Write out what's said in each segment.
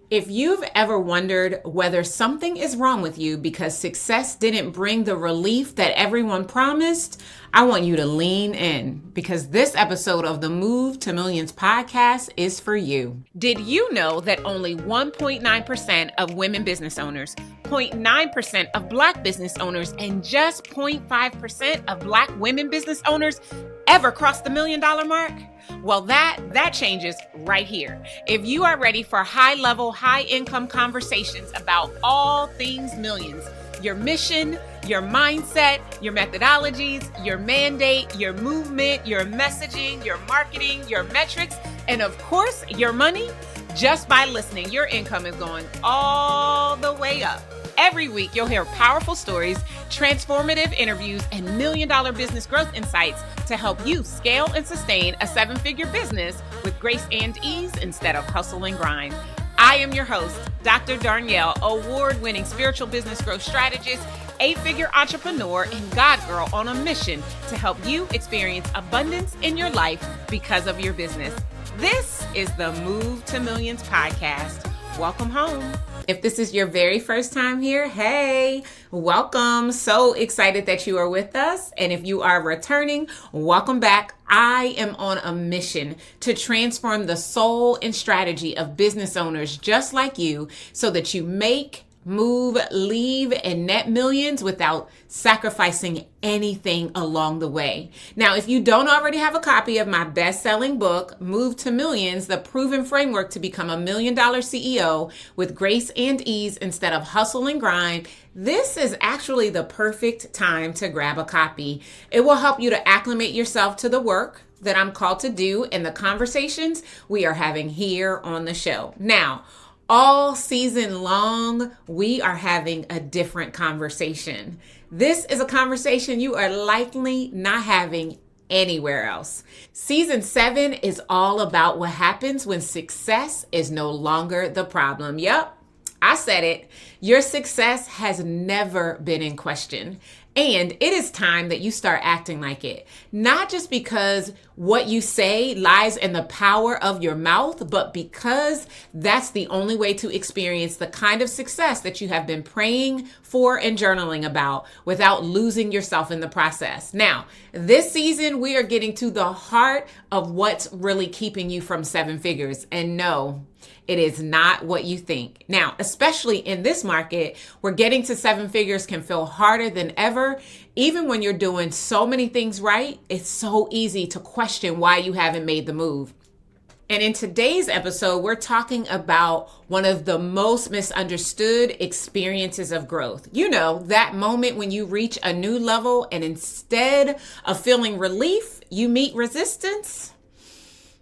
If you've ever wondered whether something is wrong with you because success didn't bring the relief that everyone promised, I want you to lean in because this episode of the Move to Millions podcast is for you. Did you know that only 1.9% of women business owners, 0.9% of Black business owners, and just 0.5% of Black women business owners ever crossed the $1 million mark? Well, that changes right here. If you are ready for high-level, high-income conversations about all things millions, your mission, your mindset, your methodologies, your mandate, your movement, your messaging, your marketing, your metrics, and of course, your money, just by listening, your income is going all the way up. Every week, you'll hear powerful stories, transformative interviews, and $1 million business growth insights to help you scale and sustain a 7-figure business with grace and ease instead of hustle and grind. I am your host, Dr. Darnyelle, award-winning spiritual business growth strategist, 8-figure entrepreneur, and God girl on a mission to help you experience abundance in your life because of your business. This is the Move to Millions podcast. Welcome home. If this is your very first time here, hey, welcome. So excited that you are with us. And if you are returning, welcome back. I am on a mission to transform the soul and strategy of business owners just like you so that you make, move, leave, and net millions without sacrificing anything along the way. Now, if you don't already have a copy of my best-selling book, Move to Millions, the proven framework to become $1 million CEO with grace and ease instead of hustle and grind, this is actually the perfect time to grab a copy. It will help you to acclimate yourself to the work that I'm called to do and the conversations we are having here on the show. Now, all season long, we are having a different conversation. This is a conversation you are likely not having anywhere else. Season 7 is all about what happens when success is no longer the problem. Yep, I said it. Your success has never been in question. And it is time that you start acting like it. Not just because what you say lies in the power of your mouth, but because that's the only way to experience the kind of success that you have been praying for and journaling about without losing yourself in the process. Now, this season, we are getting to the heart of what's really keeping you from 7 figures. And no, it is not what you think. Now, especially in this market, where getting to 7 figures can feel harder than ever. Even when you're doing so many things right, it's so easy to question why you haven't made the move. And in today's episode, we're talking about one of the most misunderstood experiences of growth. You know, that moment when you reach a new level and instead of feeling relief, you meet resistance.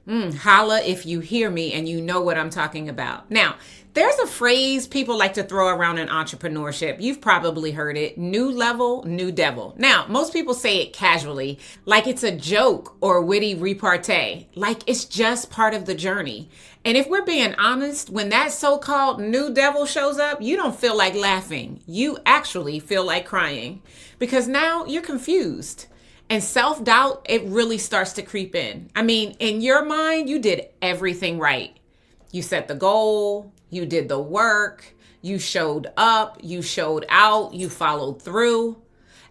Holla if you hear me and you know what I'm talking about. Now, there's a phrase people like to throw around in entrepreneurship. You've probably heard it. New level, new devil. Now, most people say it casually, like it's a joke or witty repartee, like it's just part of the journey. And if we're being honest, when that so-called new devil shows up, you don't feel like laughing. You actually feel like crying because now you're confused. And self-doubt, it really starts to creep in. I mean, in your mind, you did everything right. You set the goal, you did the work, you showed up, you showed out, you followed through.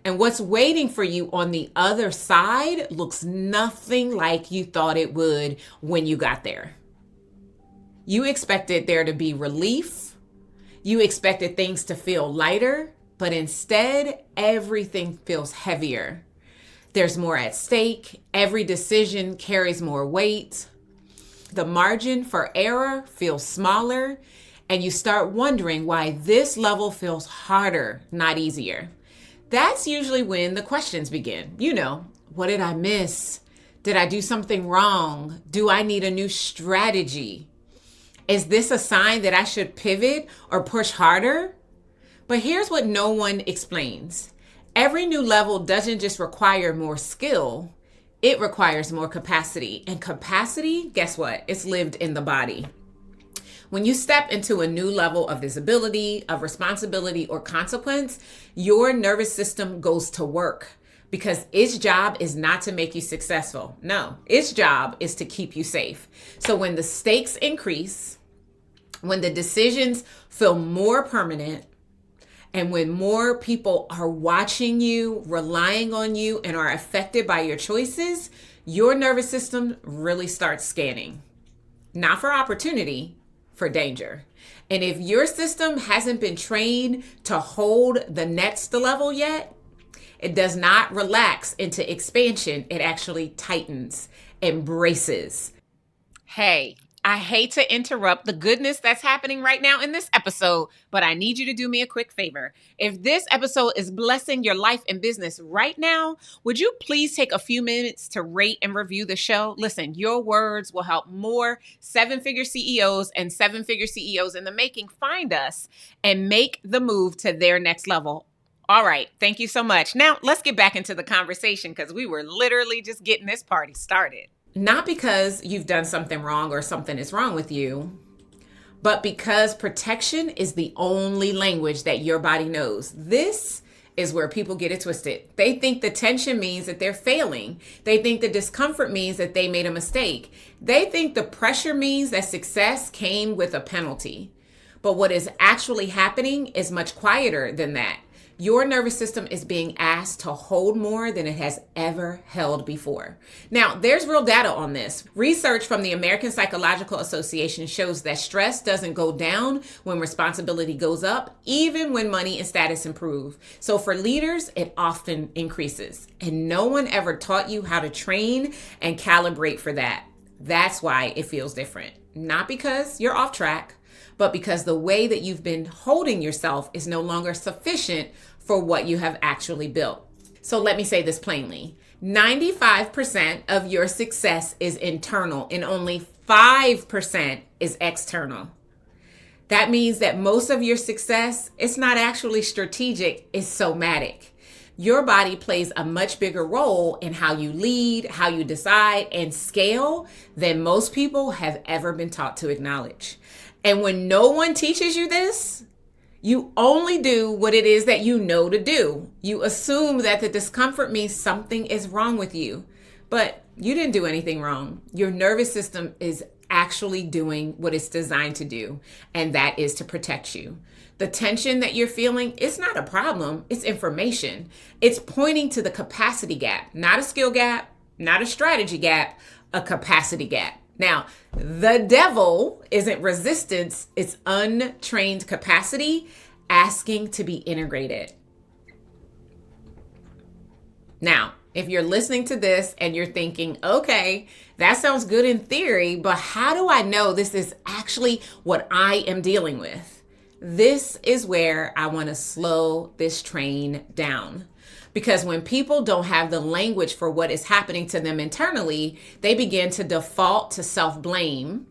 And what's waiting for you on the other side looks nothing like you thought it would when you got there. You expected there to be relief. You expected things to feel lighter, but instead, everything feels heavier. There's more at stake. Every decision carries more weight. The margin for error feels smaller, and you start wondering why this level feels harder, not easier. That's usually when the questions begin. You know, what did I miss? Did I do something wrong? Do I need a new strategy? Is this a sign that I should pivot or push harder? But here's what no one explains. Every new level doesn't just require more skill, it requires more capacity. And capacity, guess what? It's lived in the body. When you step into a new level of visibility, of responsibility, or consequence, your nervous system goes to work because its job is not to make you successful. No, its job is to keep you safe. So when the stakes increase, When the decisions feel more permanent, and when more people are watching you, relying on you, and are affected by your choices, your nervous system really starts scanning. Not for opportunity, for danger. And if your system hasn't been trained to hold the next level yet, it does not relax into expansion. It actually tightens and braces. Hey, I hate to interrupt the goodness that's happening right now in this episode, but I need you to do me a quick favor. If this episode is blessing your life and business right now, would you please take a few minutes to rate and review the show? Listen, your words will help more seven-figure CEOs and seven-figure CEOs in the making find us and make the move to their next level. All right, thank you so much. Now, let's get back into the conversation because we were literally just getting this party started. Not because you've done something wrong or something is wrong with you, but because protection is the only language that your body knows. This is where people get it twisted. They think the tension means that they're failing. They think the discomfort means that they made a mistake. They think the pressure means that success came with a penalty. But what is actually happening is much quieter than that. Your nervous system is being asked to hold more than it has ever held before. Now, there's real data on this. Research from the American Psychological Association shows that stress doesn't go down when responsibility goes up, even when money and status improve. So for leaders, it often increases. And no one ever taught you how to train and calibrate for that. That's why it feels different. Not because you're off track, but because the way that you've been holding yourself is no longer sufficient for what you have actually built. So let me say this plainly. 95% of your success is internal and only 5% is external. That means that most of your success is not actually strategic, it's somatic. Your body plays a much bigger role in how you lead, how you decide, and scale than most people have ever been taught to acknowledge. And when no one teaches you this, you only do what it is that you know to do. You assume that the discomfort means something is wrong with you, but you didn't do anything wrong. Your nervous system is actually doing what it's designed to do, and that is to protect you. The tension that you're feeling, it's not a problem, it's information. It's pointing to the capacity gap, not a skill gap, not a strategy gap, a capacity gap. Now, the devil isn't resistance, it's untrained capacity asking to be integrated. Now, if you're listening to this and you're thinking, okay, that sounds good in theory, but how do I know this is actually what I am dealing with? This is where I want to slow this train down. Because when people don't have the language for what is happening to them internally, they begin to default to self-blame.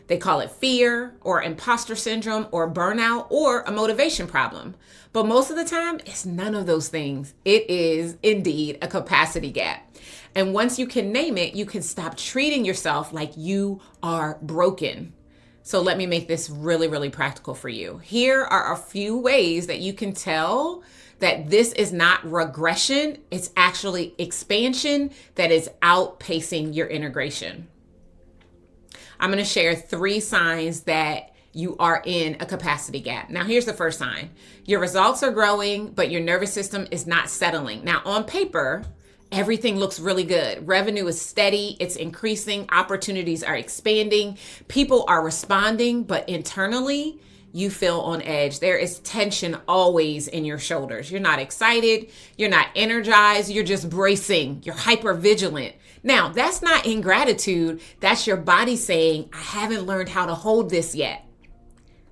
They call it fear or imposter syndrome or burnout or a motivation problem. But most of the time, it's none of those things. It is indeed a capacity gap. And once you can name it, you can stop treating yourself like you are broken. So let me make this really, really practical for you. Here are a few ways that you can tell that this is not regression, it's actually expansion that is outpacing your integration. I'm going to share 3 signs that you are in a capacity gap. Now, here's the first sign. Your results are growing, but your nervous system is not settling. Now, on paper, everything looks really good. Revenue is steady, it's increasing, opportunities are expanding, people are responding, but internally, you feel on edge. There is tension always in your shoulders. You're not excited. You're not energized. You're just bracing. You're hyper vigilant. Now, that's not ingratitude. That's your body saying, I haven't learned how to hold this yet.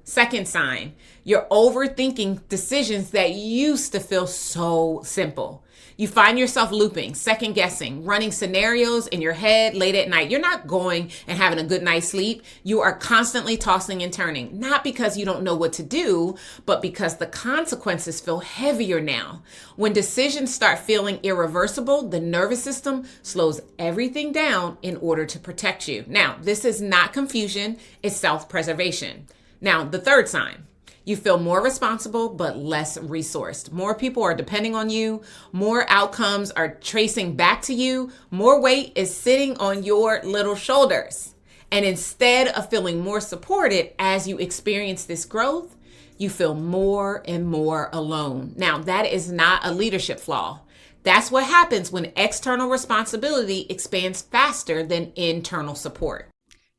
Second sign, you're overthinking decisions that used to feel so simple. You find yourself looping, second guessing, running scenarios in your head late at night. You're not going and having a good night's sleep. You are constantly tossing and turning, not because you don't know what to do, but because the consequences feel heavier now. When decisions start feeling irreversible, the nervous system slows everything down in order to protect you. Now, this is not confusion, it's self-preservation. Now, the third sign. You feel more responsible, but less resourced. More people are depending on you. More outcomes are tracing back to you. More weight is sitting on your little shoulders. And instead of feeling more supported as you experience this growth, you feel more and more alone. Now, that is not a leadership flaw. That's what happens when external responsibility expands faster than internal support.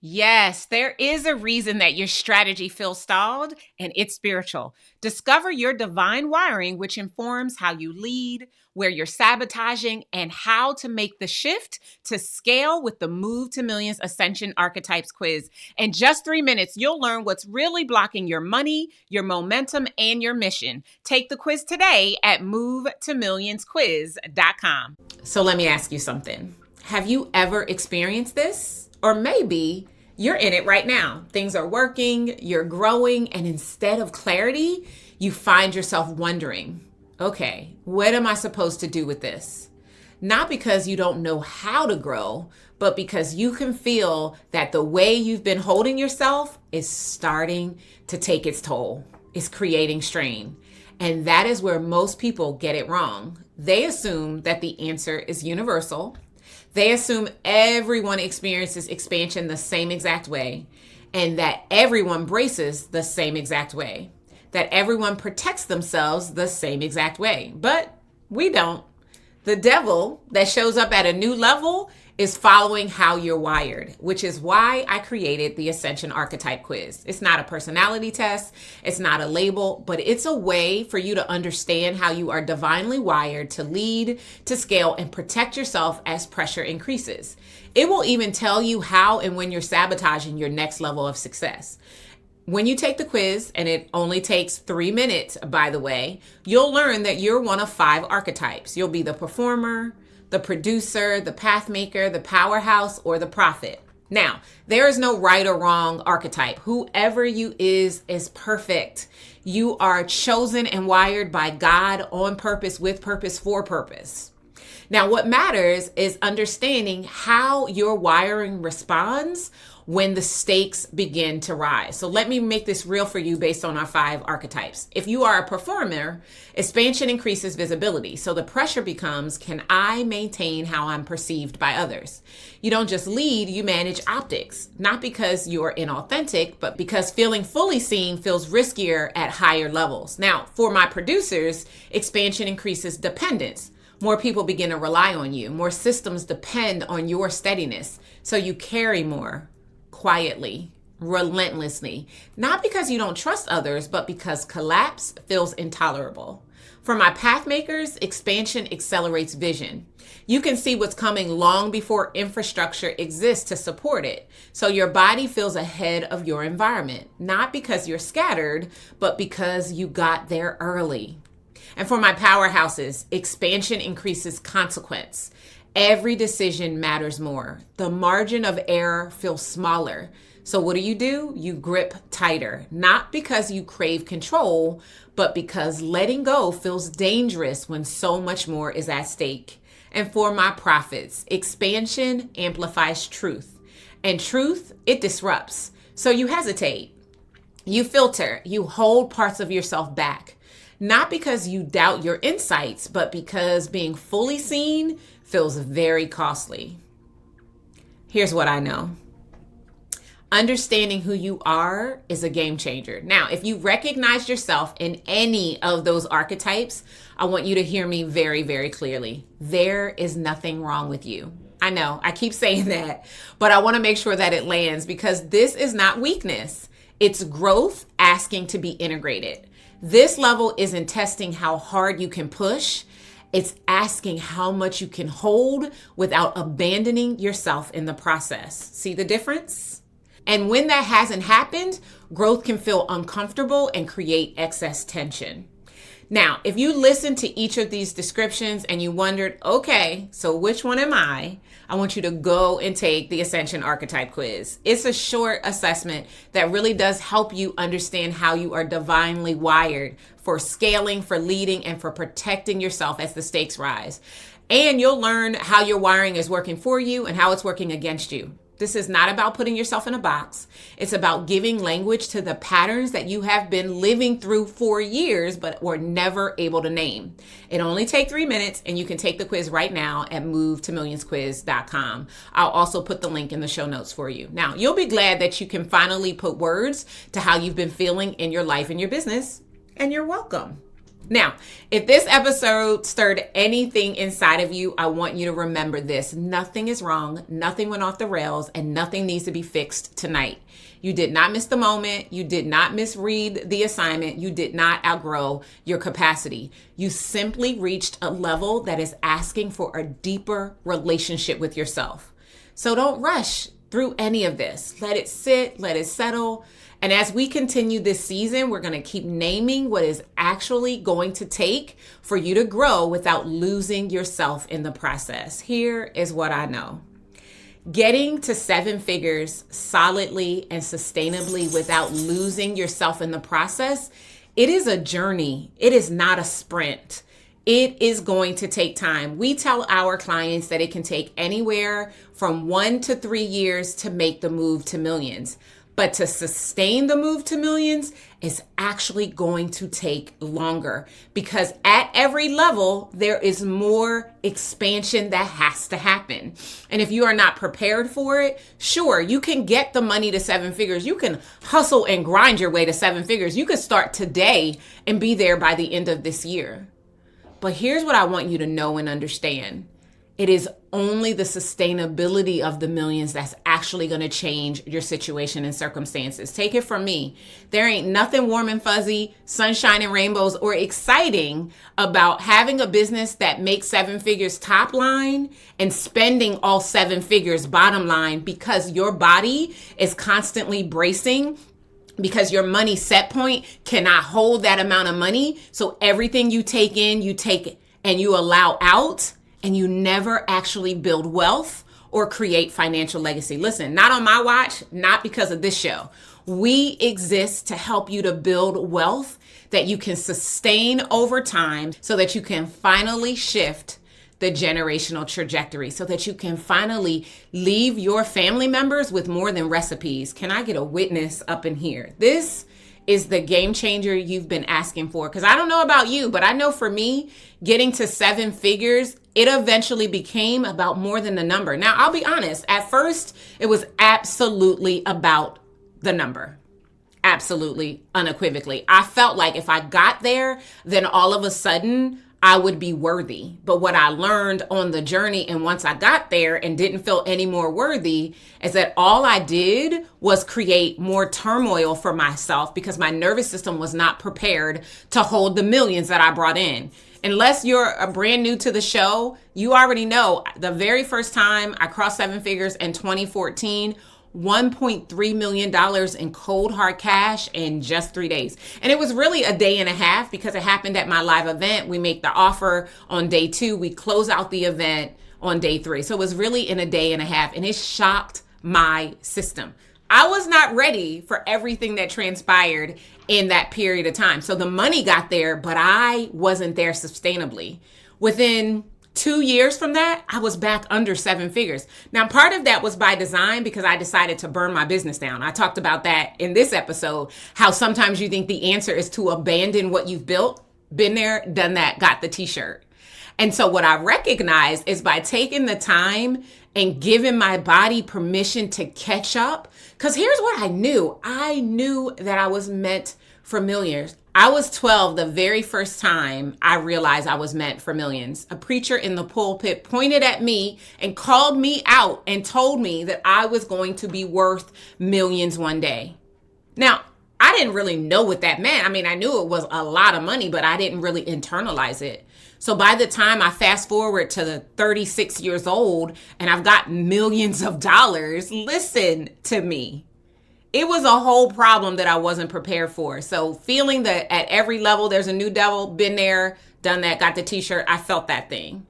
Yes, there is a reason that your strategy feels stalled, and it's spiritual. Discover your divine wiring, which informs how you lead, where you're sabotaging, and how to make the shift to scale with the Move to Millions Ascension Archetypes quiz. In just 3 minutes, you'll learn what's really blocking your money, your momentum, and your mission. Take the quiz today at movetomillionsquiz.com. So let me ask you something. Have you ever experienced this? Or maybe you're in it right now. Things are working, you're growing, and instead of clarity, you find yourself wondering, okay, what am I supposed to do with this? Not because you don't know how to grow, but because you can feel that the way you've been holding yourself is starting to take its toll. It's creating strain. And that is where most people get it wrong. They assume that the answer is universal. They assume everyone experiences expansion the same exact way, and that everyone braces the same exact way, that everyone protects themselves the same exact way. But we don't. The devil that shows up at a new level is following how you're wired, which is why I created the Ascension Archetype quiz. It's not a personality test, it's not a label, but it's a way for you to understand how you are divinely wired to lead, to scale, and protect yourself as pressure increases. It will even tell you how and when you're sabotaging your next level of success. When you take the quiz, and it only takes 3 minutes, by the way, you'll learn that you're one of 5 archetypes. You'll be the performer, the producer, the path maker, the powerhouse, or the prophet. Now, there is no right or wrong archetype. Whoever you is perfect. You are chosen and wired by God on purpose, with purpose, for purpose. Now, what matters is understanding how your wiring responds when the stakes begin to rise. So let me make this real for you based on our 5 archetypes. If you are a performer, expansion increases visibility. So the pressure becomes, can I maintain how I'm perceived by others? You don't just lead, you manage optics, not because you're inauthentic, but because feeling fully seen feels riskier at higher levels. Now, for my producers, expansion increases dependence. More people begin to rely on you. More systems depend on your steadiness. So you carry more quietly, relentlessly, not because you don't trust others, but because collapse feels intolerable. For my path makers, expansion accelerates vision. You can see what's coming long before infrastructure exists to support it. So your body feels ahead of your environment, not because you're scattered, but because you got there early. And for my powerhouses, expansion increases consequence. Every decision matters more. The margin of error feels smaller. So what do? You grip tighter, not because you crave control, but because letting go feels dangerous when so much more is at stake. And for my prophets, expansion amplifies truth. And truth, it disrupts. So you hesitate, you filter, you hold parts of yourself back. Not because you doubt your insights, but because being fully seen feels very costly. Here's what I know. Understanding who you are is a game changer. Now, if you recognize yourself in any of those archetypes, I want you to hear me very, very clearly. There is nothing wrong with you. I know, I keep saying that, but I want to make sure that it lands because this is not weakness. It's growth asking to be integrated. This level isn't testing how hard you can push. It's asking how much you can hold without abandoning yourself in the process. See the difference? And when that hasn't happened, growth can feel uncomfortable and create excess tension. Now, if you listen to each of these descriptions and you wondered, okay, so which one am I want you to go and take the Ascension Archetype quiz. It's a short assessment that really does help you understand how you are divinely wired for scaling, for leading, and for protecting yourself as the stakes rise. And you'll learn how your wiring is working for you and how it's working against you. This is not about putting yourself in a box. It's about giving language to the patterns that you have been living through for years, but were never able to name. It only takes 3 minutes, and you can take the quiz right now at movetomillionsquiz.com. I'll also put the link in the show notes for you. Now, you'll be glad that you can finally put words to how you've been feeling in your life and your business, and you're welcome. Now, if this episode stirred anything inside of you, I want you to remember this. Nothing is wrong, nothing went off the rails, and nothing needs to be fixed tonight. You did not miss the moment. You did not misread the assignment. You did not outgrow your capacity. You simply reached a level that is asking for a deeper relationship with yourself. So don't rush through any of this. Let it sit, let it settle. And as we continue this season, we're going to keep naming what is actually going to take for you to grow without losing yourself in the process. Here is what I know. Getting to 7 figures solidly and sustainably without losing yourself in the process, it is a journey. It is not a sprint. It is going to take time. We tell our clients that it can take anywhere from 1 to 3 years to make the move to millions. But to sustain the move to millions is actually going to take longer, because at every level, there is more expansion that has to happen. And if you are not prepared for it, sure, you can get the money to 7 figures. You can hustle and grind your way to 7 figures. You can start today and be there by the end of this year. But here's what I want you to know and understand. It is only the sustainability of the millions that's actually going to change your situation and circumstances. Take it from me. There ain't nothing warm and fuzzy, sunshine and rainbows, or exciting about having a business that makes 7 figures top line and spending all 7 figures bottom line, because your body is constantly bracing, because your money set point cannot hold that amount of money. So everything you take in, you take and you allow out, and you never actually build wealth or create financial legacy. Listen, not on my watch, not because of this show. We exist to help you to build wealth that you can sustain over time, so that you can finally shift the generational trajectory, so that you can finally leave your family members with more than recipes. Can I get a witness up in here? This is the game changer you've been asking for. Because I don't know about you, but I know for me, getting to 7 figures, it eventually became about more than the number. Now, I'll be honest. At first, it was absolutely about the number. Absolutely, unequivocally. I felt like if I got there, then all of a sudden, I would be worthy. But what I learned on the journey, and once I got there and didn't feel any more worthy, is that all I did was create more turmoil for myself, because my nervous system was not prepared to hold the millions that I brought in. Unless you're a brand new to the show, you already know the very first time I crossed 7 figures in 2014, $1.3 million in cold hard cash in just 3 days. And it was really a day and a half, because it happened at my live event. We make the offer on day 2. We close out the event on day 3. So it was really in a day and a half, and it shocked my system. I was not ready for everything that transpired in that period of time. So the money got there, but I wasn't there sustainably. Within 2 years from that, I was back under 7 figures. Now, part of that was by design, because I decided to burn my business down. I talked about that in this episode, how sometimes you think the answer is to abandon what you've built. Been there, done that, got the t-shirt. And so what I recognized is by taking the time and giving my body permission to catch up. Because here's what I knew. I knew that I was meant for millions. I was 12 the very first time I realized I was meant for millions. A preacher in the pulpit pointed at me and called me out and told me that I was going to be worth millions one day. Now, I didn't really know what that meant. I mean, I knew it was a lot of money, but I didn't really internalize it. So by the time I fast forward to the 36 years old and I've got millions of dollars, listen to me. It was a whole problem that I wasn't prepared for. So feeling that at every level there's a new devil, been there, done that, got the t-shirt, I felt that thing.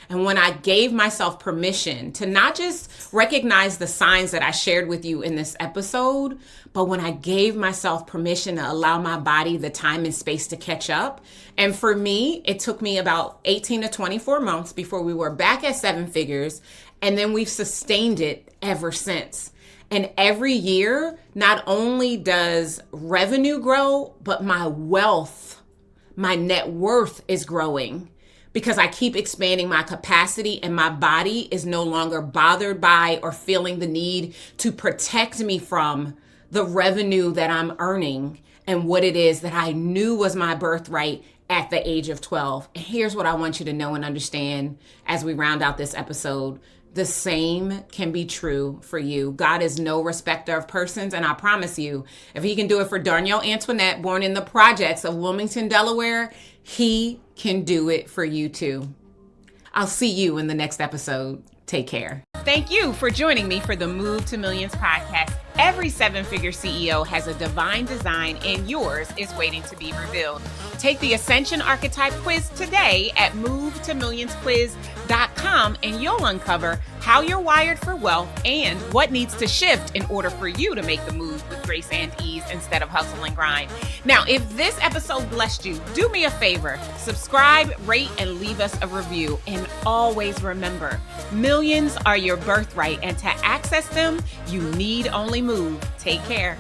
And when I gave myself permission to not just recognize the signs that I shared with you in this episode, but when I gave myself permission to allow my body the time and space to catch up. And for me, it took me about 18 to 24 months before we were back at 7 figures. And then we've sustained it ever since. And every year, not only does revenue grow, but my wealth, my net worth is growing because I keep expanding my capacity and my body is no longer bothered by or feeling the need to protect me from the revenue that I'm earning and what it is that I knew was my birthright at the age of 12. And here's what I want you to know and understand as we round out this episode. The same can be true for you. God is no respecter of persons. And I promise you, if he can do it for Darnyelle Antoinette, born in the projects of Wilmington, Delaware, he can do it for you too. I'll see you in the next episode. Take care. Thank you for joining me for the Move to Millions podcast. Every seven-figure CEO has a divine design, and yours is waiting to be revealed. Take the Ascension Archetype quiz today at movetomillionsquiz.com, and you'll uncover how you're wired for wealth and what needs to shift in order for you to make the move with grace and ease instead of hustle and grind. Now, if this episode blessed you, do me a favor. Subscribe, rate, and leave us a review. And always remember, millions are your birthright, and to access them, you need only move. Take care.